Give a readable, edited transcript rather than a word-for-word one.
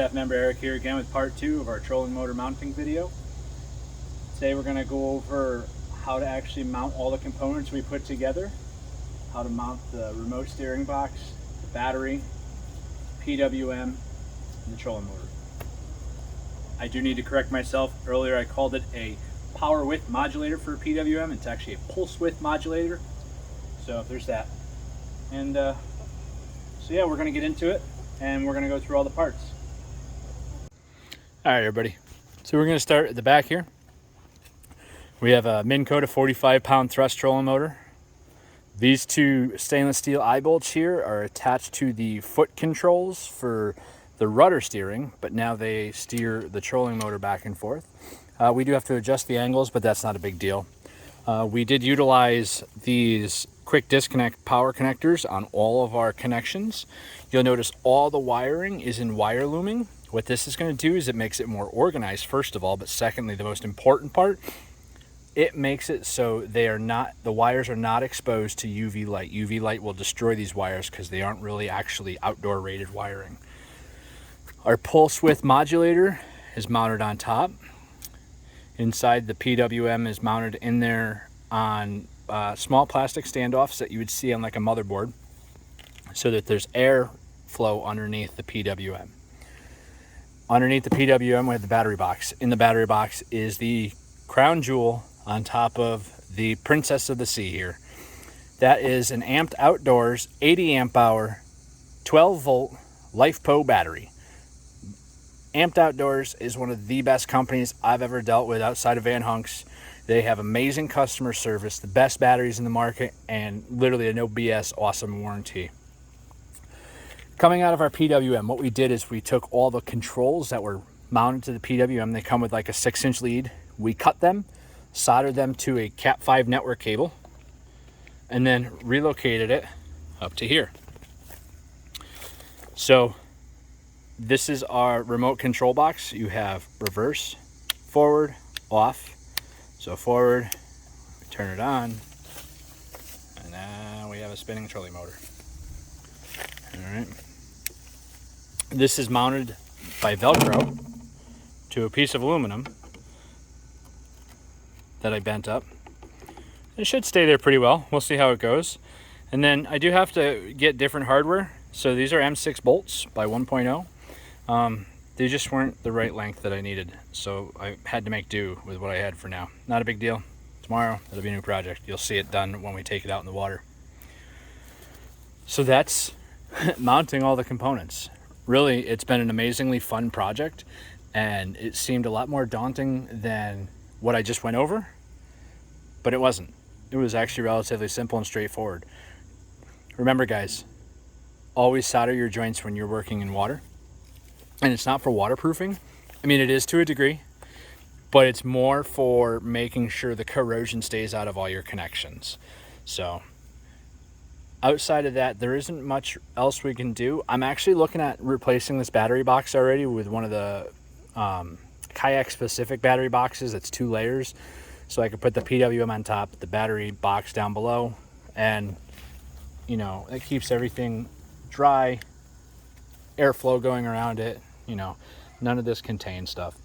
staff member Eric here again with part 2 of our trolling motor mounting video. Today we're going to go over how to actually mount all the components we put together, how to mount the remote steering box, the battery, PWM, and the trolling motor. I do need to correct myself. Earlier I called it a power width modulator for PWM. It's actually a pulse width modulator. So there's that. And so yeah, we're going to get into it and we're going to go through all the parts. All right, everybody. So we're going to start at the back here. We have a Minn Kota 45-pound thrust trolling motor. These two stainless steel eye bolts here are attached to the foot controls for the rudder steering, but now they steer the trolling motor back and forth. We do have to adjust the angles, but that's not a big deal. We did utilize these quick disconnect power connectors on all of our connections. You'll notice all the wiring is in wire looming. What this is going to do is it makes it more organized, first of all, but secondly, the most important part, it makes it so the wires are not exposed to UV light. UV light will destroy these wires because they aren't really actually outdoor rated wiring. Our pulse width modulator is mounted on top. Inside, the PWM is mounted in there on small plastic standoffs that you would see on like a motherboard, so that there's air flow underneath the PWM. Underneath the PWM, we have the battery box. In the battery box is the crown jewel on top of the Princess of the Sea here. That is an amped outdoors 80 amp hour 12 volt LifePo battery. Amped Outdoors is one of the best companies I've ever dealt with outside of Vanhunks. They have amazing customer service, the best batteries in the market, and literally a no BS awesome warranty. Coming out of our PWM, what we did is we took all the controls that were mounted to the PWM. They come with like a 6-inch lead. We cut them, soldered them to a Cat 5 network cable, and then relocated it up to here. So this is our remote control box. You have reverse, forward, off. So forward, we turn it on, and now we have a spinning trolley motor. All right. This is mounted by Velcro to a piece of aluminum that I bent up. It should stay there pretty well. We'll see how it goes. And then I do have to get different hardware. So these are M6 bolts by 1.0. They just weren't the right length that I needed, so I had to make do with what I had for now. Not a big deal. Tomorrow, it'll be a new project. You'll see it done when we take it out in the water. So that's mounting all the components. Really, it's been an amazingly fun project, and it seemed a lot more daunting than what I just went over, but it wasn't. It was actually relatively simple and straightforward. Remember, guys, always solder your joints when you're working in water. And it's not for waterproofing. I mean, it is to a degree, but it's more for making sure the corrosion stays out of all your connections. So outside of that, there isn't much else we can do. I'm actually looking at replacing this battery box already with one of the kayak specific battery boxes. That's 2 layers. So I could put the PWM on top, the battery box down below, and you know, it keeps everything dry, airflow going around it. You know, none of this contains stuff.